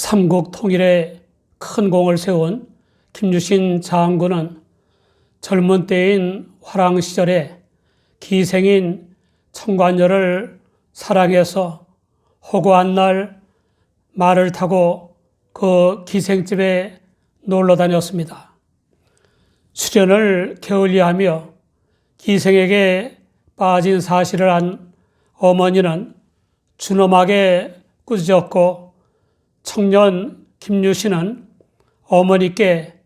삼국 통일에 큰 공을 세운 김유신 장군은 젊은 때인 화랑 시절에 기생인 청관녀를 사랑해서 허구한 날 말을 타고 그 기생집에 놀러 다녔습니다. 수련을 게을리하며 기생에게 빠진 사실을 안 어머니는 준엄하게 꾸짖었고, 청년 김유신은 어머니께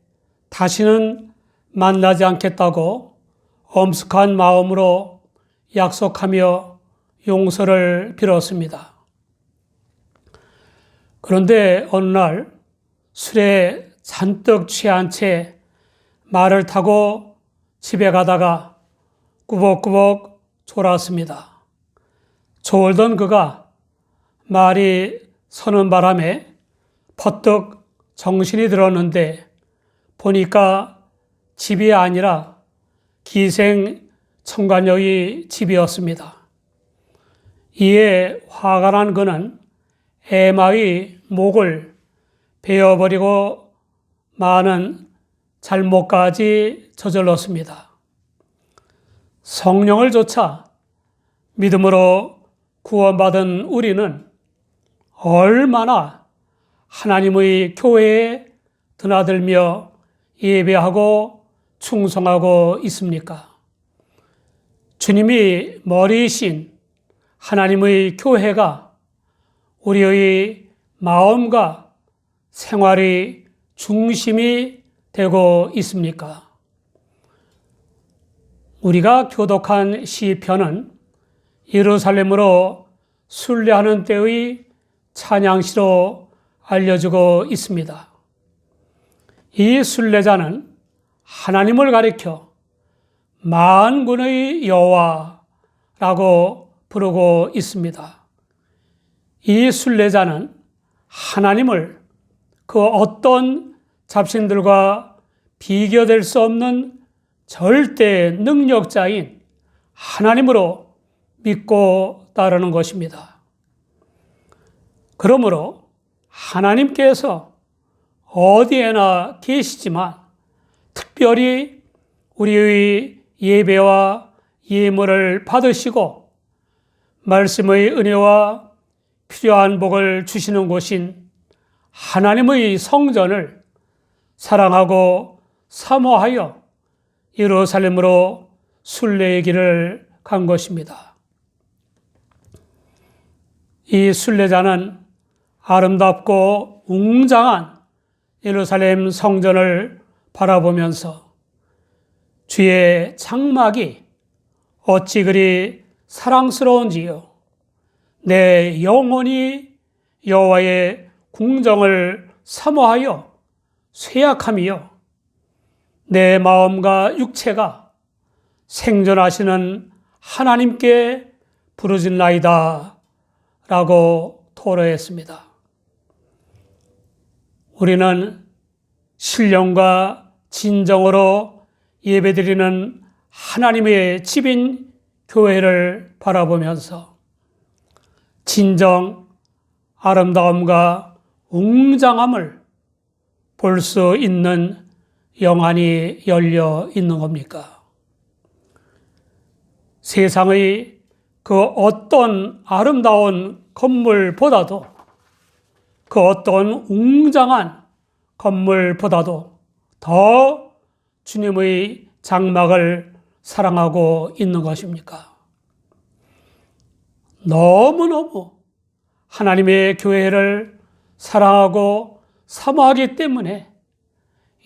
다시는 만나지 않겠다고 엄숙한 마음으로 약속하며 용서를 빌었습니다. 그런데 어느 날 술에 잔뜩 취한 채 말을 타고 집에 가다가 꾸벅꾸벅 졸았습니다. 졸던 그가 말이 서는 바람에 퍼뜩 정신이 들었는데 보니까 집이 아니라 기생 청관녀의 집이었습니다. 이에 화가 난 그는 애마의 목을 베어버리고 많은 잘못까지 저질렀습니다. 성령을 조차 믿음으로 구원받은 우리는 얼마나 하나님의 교회에 드나들며 예배하고 충성하고 있습니까? 주님이 머리이신 하나님의 교회가 우리의 마음과 생활의 중심이 되고 있습니까? 우리가 교독한 시편은 예루살렘으로 순례하는 때의 찬양시로 알려지고 있습니다. 이 순례자는 하나님을 가리켜 만군의 여호와라고 부르고 있습니다. 이 순례자는 하나님을 그 어떤 잡신들과 비교될 수 없는 절대 능력자인 하나님으로 믿고 따르는 것입니다. 그러므로 하나님께서 어디에나 계시지만 특별히 우리의 예배와 예물을 받으시고 말씀의 은혜와 필요한 복을 주시는 곳인 하나님의 성전을 사랑하고 사모하여 예루살렘으로 순례의 길을 간 것입니다. 이 순례자는 아름답고 웅장한 예루살렘 성전을 바라보면서 주의 장막이 어찌 그리 사랑스러운지요. 내 영혼이 여호와의 궁정을 사모하여 쇠약함이요. 내 마음과 육체가 생존하시는 하나님께 부르짖나이다 라고 토로했습니다. 우리는 신령과 진정으로 예배드리는 하나님의 집인 교회를 바라보면서 진정, 아름다움과 웅장함을 볼 수 있는 영안이 열려 있는 겁니까? 세상의 그 어떤 아름다운 건물보다도 그 어떤 웅장한 건물보다도 더 주님의 장막을 사랑하고 있는 것입니까? 너무너무 하나님의 교회를 사랑하고 사모하기 때문에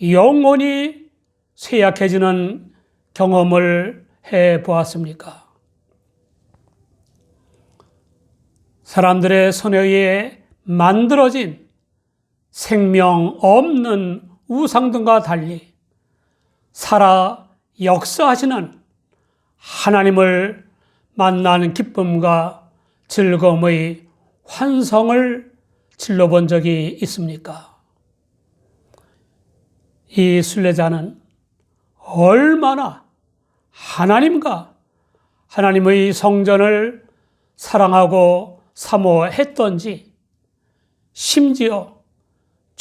영혼이 쇠약해지는 경험을 해보았습니까? 사람들의 손에 의해 만들어진 생명 없는 우상등과 달리 살아 역사하시는 하나님을 만나는 기쁨과 즐거움의 환성을 질러본 적이 있습니까? 이 순례자는 얼마나 하나님과 하나님의 성전을 사랑하고 사모했던지 심지어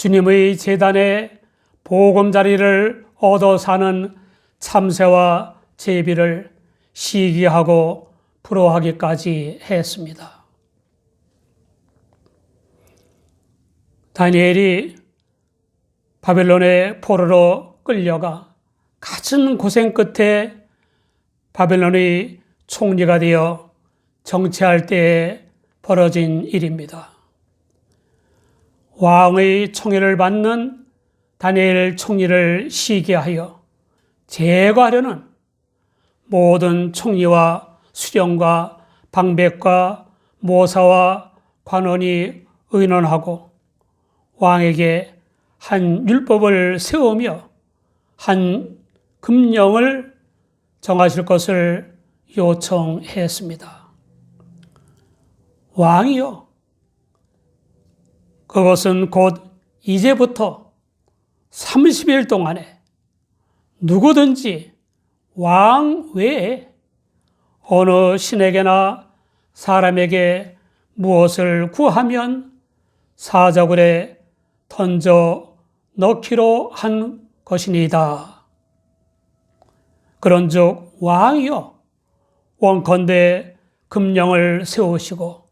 주님의 제단에 보금자리를 얻어 사는 참새와 제비를 시기하고 부러워하기까지 했습니다. 다니엘이 바벨론의 포로로 끌려가 갖은 고생 끝에 바벨론의 총리가 되어 정치할 때에 벌어진 일입니다. 왕의 총애를 받는 다니엘 총리를 시기하여 제거하려는 모든 총리와 수령과 방백과 모사와 관원이 의논하고 왕에게 한 율법을 세우며 한 금령을 정하실 것을 요청했습니다. 왕이요, 그것은 곧 이제부터 30일 동안에 누구든지 왕 외에 어느 신에게나 사람에게 무엇을 구하면 사자굴에 던져 넣기로 한 것이니이다. 그런즉 왕이요, 원컨대 금령을 세우시고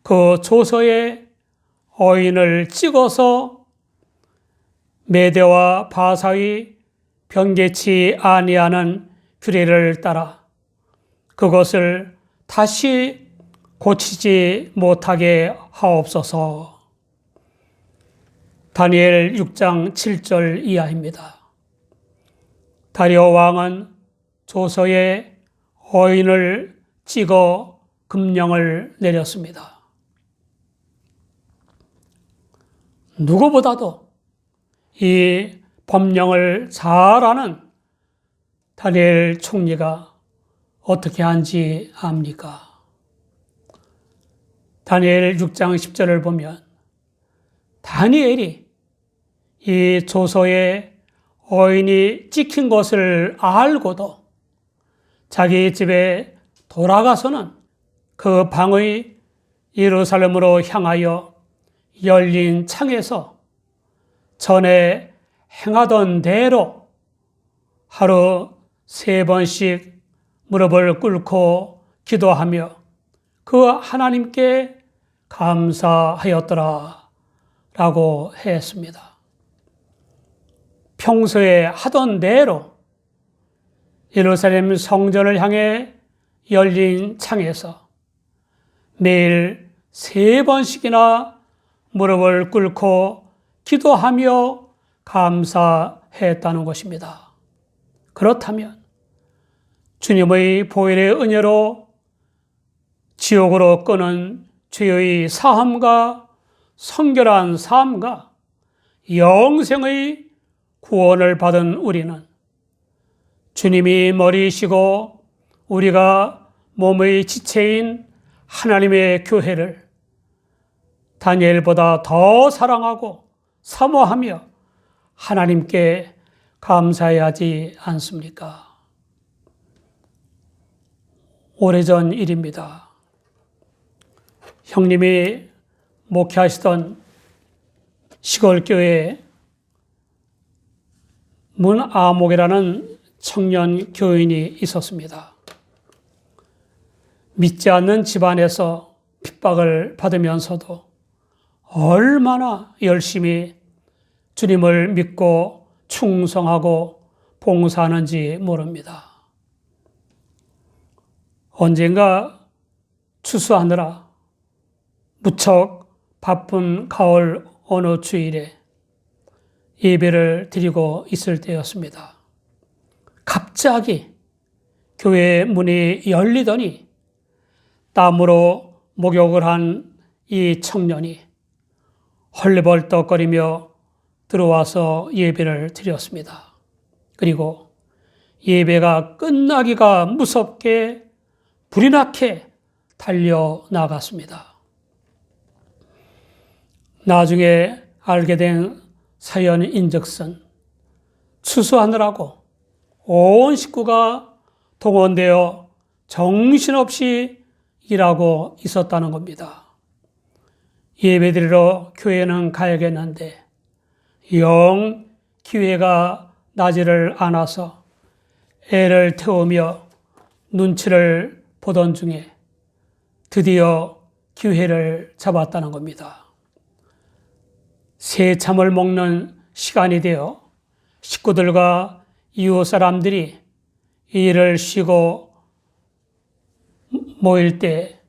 그 조서에 어인을 찍어서 메대와 바사의 변개치 아니하는 규례를 따라 그것을 다시 고치지 못하게 하옵소서. 다니엘 6장 7절 이하입니다. 다리오 왕은 조서에 어인을 찍어 금령을 내렸습니다. 누구보다도 이 법령을 잘 아는 다니엘 총리가 어떻게 한지 압니까? 다니엘 6장 10절을 보면 다니엘이 이 조서에 어인이 찍힌 것을 알고도 자기 집에 돌아가서는 그 방의 예루살렘으로 향하여 열린 창에서 전에 행하던 대로 하루 3번씩 무릎을 꿇고 기도하며 그 하나님께 감사하였더라 라고 했습니다. 평소에 하던 대로 예루살렘 성전을 향해 열린 창에서 매일 3번씩이나 무릎을 꿇고 기도하며 감사했다는 것입니다. 그렇다면 주님의 보혈의 은혜로 지옥으로 끄는 죄의 사함과 성결한 삶과 영생의 구원을 받은 우리는 주님이 머리이시고 우리가 몸의 지체인 하나님의 교회를 다니엘보다 더 사랑하고 사모하며 하나님께 감사해야 하지 않습니까? 오래전 일입니다. 형님이 목회하시던 시골교회에 문아목이라는 청년 교인이 있었습니다. 믿지 않는 집안에서 핍박을 받으면서도 얼마나 열심히 주님을 믿고 충성하고 봉사하는지 모릅니다. 언젠가 추수하느라 무척 바쁜 가을 어느 주일에 예배를 드리고 있을 때였습니다. 갑자기 교회 문이 열리더니 땀으로 목욕을 한 이 청년이 헐레벌떡거리며 들어와서 예배를 드렸습니다. 그리고 예배가 끝나기가 무섭게 불이 나게 달려나갔습니다. 나중에 알게 된 사연인즉슨 추수하느라고 온 식구가 동원되어 정신없이 일하고 있었다는 겁니다. 예배드리러 교회는 가야겠는데 영 기회가 나지를 않아서 애를 태우며 눈치를 보던 중에 드디어 기회를 잡았다는 겁니다. 새참을 먹는 시간이 되어 식구들과 이웃 사람들이 일을 쉬고 모일 때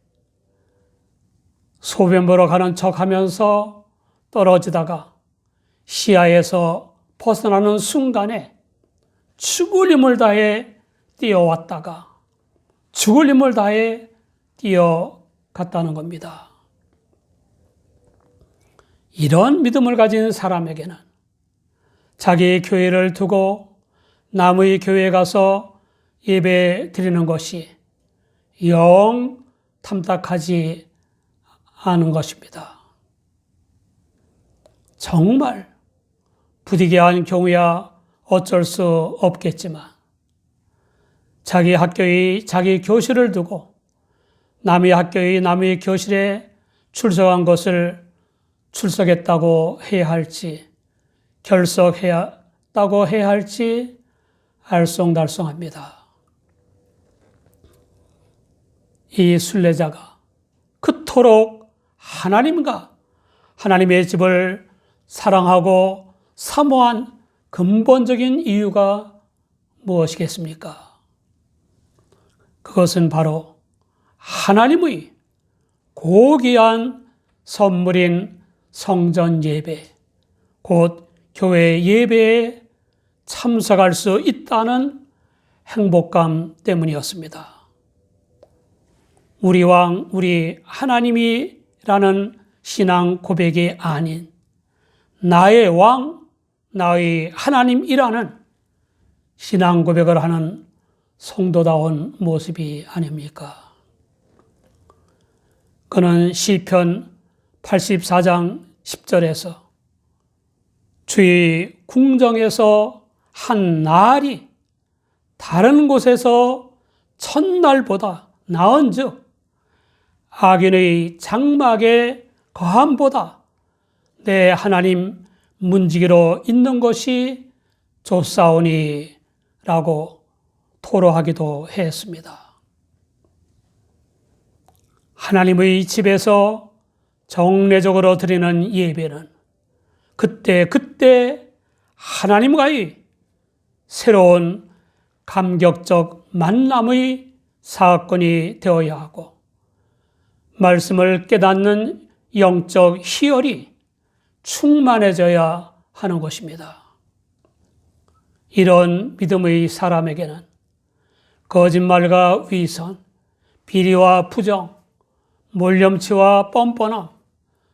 소변 보러 가는 척 하면서 떨어지다가 시야에서 벗어나는 순간에 죽을 힘을 다해 뛰어왔다가 죽을 힘을 다해 뛰어갔다는 겁니다. 이런 믿음을 가진 사람에게는 자기 교회를 두고 남의 교회에 가서 예배 드리는 것이 영 탐탁하지 않은 것입니다. 정말 부득이한 경우야 어쩔 수 없겠지만 자기 학교의 자기 교실을 두고 남의 학교의 남의 교실에 출석한 것을 출석했다고 해야 할지 결석했다고 해야 할지 알쏭달쏭합니다. 이 순례자가 그토록 하나님과 하나님의 집을 사랑하고 사모한 근본적인 이유가 무엇이겠습니까? 그것은 바로 하나님의 고귀한 선물인 성전 예배, 곧 교회 예배에 참석할 수 있다는 행복감 때문이었습니다. 우리 왕, 우리 하나님이라는 신앙 고백이 아닌 나의 왕, 나의 하나님이라는 신앙 고백을 하는 성도다운 모습이 아닙니까? 그는 시편 84장 10절에서 주의 궁정에서 한 날이 다른 곳에서 첫날보다 나은즉 악인의 장막의 거함보다 내 하나님 문지기로 있는 것이 좋사오니 라고 토로하기도 했습니다. 하나님의 집에서 정례적으로 드리는 예배는 그때 하나님과의 새로운 감격적 만남의 사건이 되어야 하고 말씀을 깨닫는 영적 희열이 충만해져야 하는 것입니다. 이런 믿음의 사람에게는 거짓말과 위선, 비리와 부정, 몰염치와 뻔뻔함,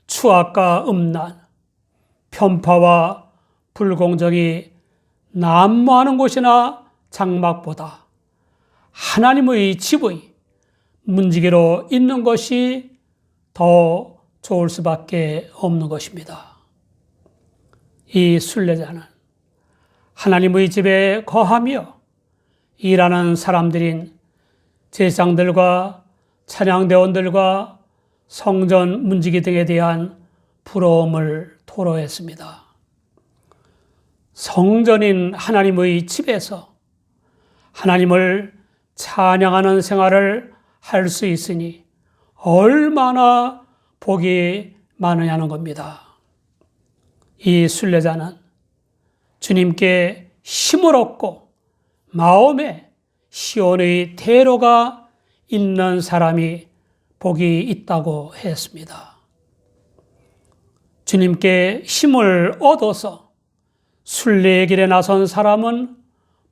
추악과 음란, 편파와 불공정이 난무하는 곳이나 장막보다 하나님의 집의 문지기로 있는 것이 더 좋을 수밖에 없는 것입니다. 이 순례자는 하나님의 집에 거하며 일하는 사람들인 제사장들과 찬양대원들과 성전 문지기 등에 대한 부러움을 토로했습니다. 성전인 하나님의 집에서 하나님을 찬양하는 생활을 할 수 있으니 얼마나 복이 많으냐는 겁니다. 이 순례자는 주님께 힘을 얻고 마음에 시온의 대로가 있는 사람이 복이 있다고 했습니다. 주님께 힘을 얻어서 순례의 길에 나선 사람은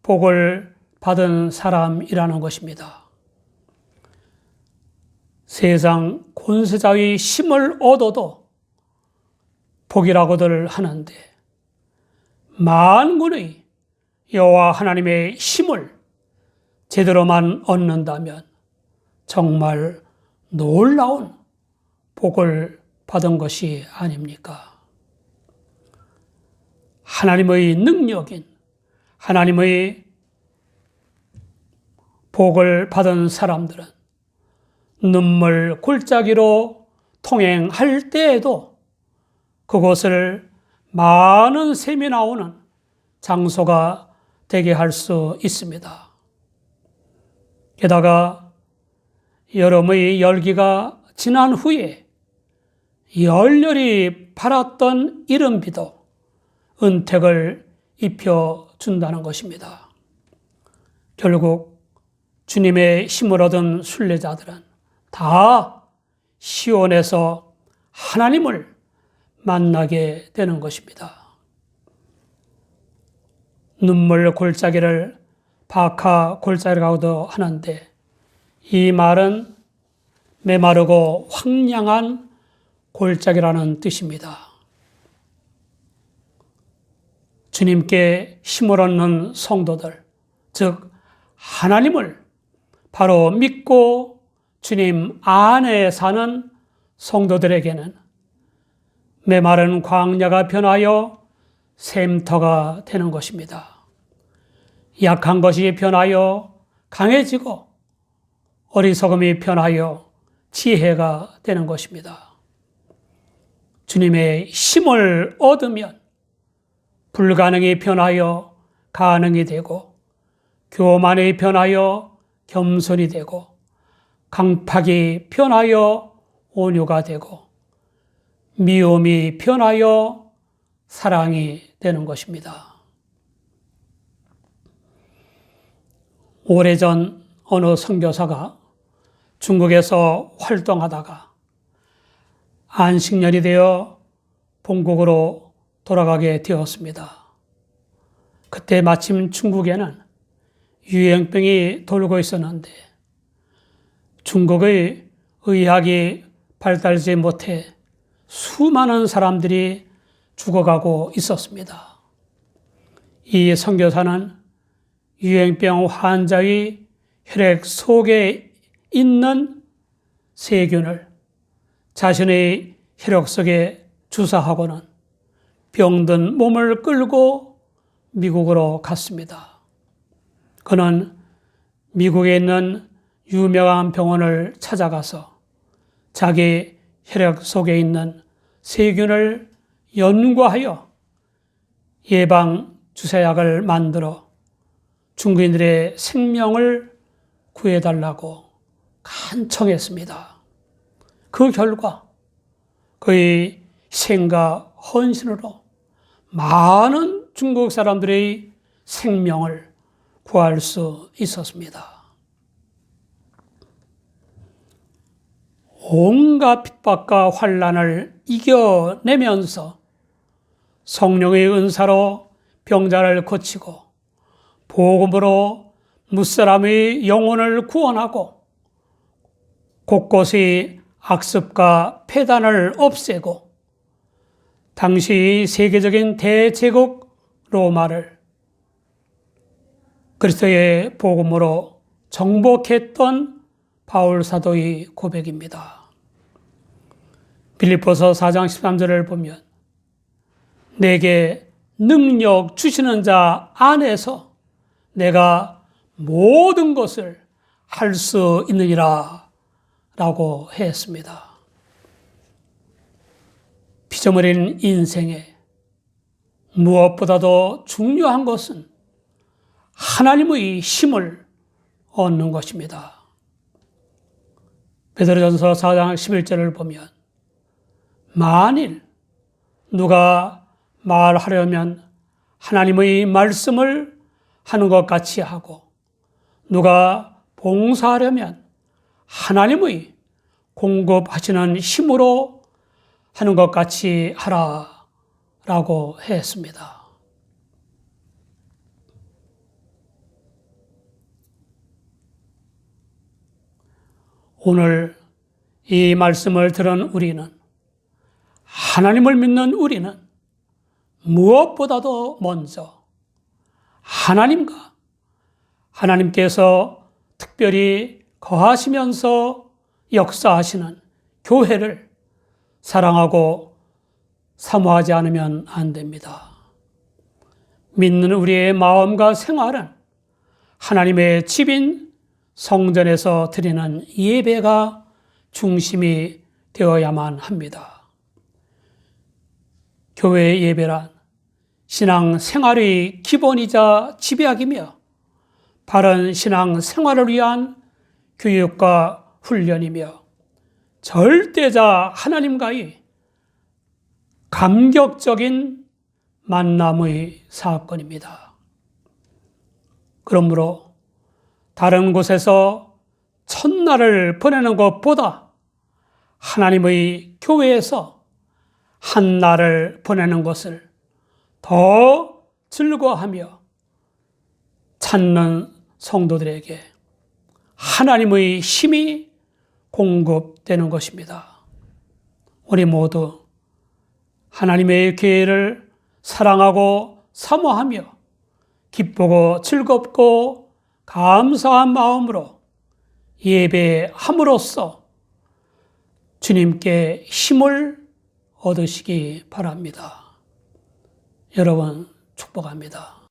복을 받은 사람이라는 것입니다. 세상 권세자의 힘을 얻어도 복이라고들 하는데 만군의 여호와 하나님의 힘을 제대로만 얻는다면 정말 놀라운 복을 받은 것이 아닙니까? 하나님의 능력인 하나님의 복을 받은 사람들은 눈물 골짜기로 통행할 때에도 그곳을 많은 샘이 나오는 장소가 되게 할 수 있습니다. 게다가 여름의 열기가 지난 후에 열렬히 팔았던 이른비도 은택을 입혀준다는 것입니다. 결국 주님의 힘을 얻은 순례자들은 다 시온에서 하나님을 만나게 되는 것입니다. 눈물 골짜기를 바카 골짜기라고도 하는데 이 말은 메마르고 황량한 골짜기라는 뜻입니다. 주님께 힘을 얻는 성도들, 즉 하나님을 바로 믿고 주님 안에 사는 성도들에게는 메마른 광야가 변하여 샘터가 되는 것입니다. 약한 것이 변하여 강해지고 어리석음이 변하여 지혜가 되는 것입니다. 주님의 힘을 얻으면 불가능이 변하여 가능이 되고 교만이 변하여 겸손이 되고 강팍이 변하여 온유가 되고 미움이 변하여 사랑이 되는 것입니다. 오래전 어느 선교사가 중국에서 활동하다가 안식년이 되어 본국으로 돌아가게 되었습니다. 그때 마침 중국에는 유행병이 돌고 있었는데 중국의 의학이 발달하지 못해 수많은 사람들이 죽어가고 있었습니다. 이 선교사는 유행병 환자의 혈액 속에 있는 세균을 자신의 혈액 속에 주사하고는 병든 몸을 끌고 미국으로 갔습니다. 그는 미국에 있는 유명한 병원을 찾아가서 자기 혈액 속에 있는 세균을 연구하여 예방 주사약을 만들어 중국인들의 생명을 구해달라고 간청했습니다. 그 결과 그의 희생과 헌신으로 많은 중국 사람들의 생명을 구할 수 있었습니다. 온갖 핍박과 환난을 이겨내면서 성령의 은사로 병자를 고치고 복음으로 무사람의 영혼을 구원하고 곳곳의 악습과 폐단을 없애고 당시 세계적인 대제국 로마를 그리스도의 복음으로 정복했던 바울 사도의 고백입니다. 빌립보서 4장 13절을 보면 내게 능력 주시는 자 안에서 내가 모든 것을 할 수 있느니라 라고 했습니다. 피조물인 인생에 무엇보다도 중요한 것은 하나님의 힘을 얻는 것입니다. 베드로전서 4장 11절을 보면 만일 누가 말하려면 하나님의 말씀을 하는 것 같이 하고 누가 봉사하려면 하나님의 공급하시는 힘으로 하는 것 같이 하라라고 했습니다. 오늘 이 말씀을 들은 우리는 하나님을 믿는 우리는 무엇보다도 먼저 하나님께서 특별히 거하시면서 역사하시는 교회를 사랑하고 사모하지 않으면 안 됩니다. 믿는 우리의 마음과 생활은 하나님의 집인 성전에서 드리는 예배가 중심이 되어야만 합니다. 교회 예배란 신앙 생활의 기본이자 집약이며 바른 신앙 생활을 위한 교육과 훈련이며 절대자 하나님과의 감격적인 만남의 사건입니다. 그러므로 다른 곳에서 첫날을 보내는 것보다 하나님의 교회에서 한 날을 보내는 것을 더 즐거워하며 찾는 성도들에게 하나님의 힘이 공급되는 것입니다. 우리 모두 하나님의 교회를 사랑하고 사모하며 기쁘고 즐겁고 감사한 마음으로 예배함으로써 주님께 힘을 얻으시기 바랍니다. 여러분 축복합니다.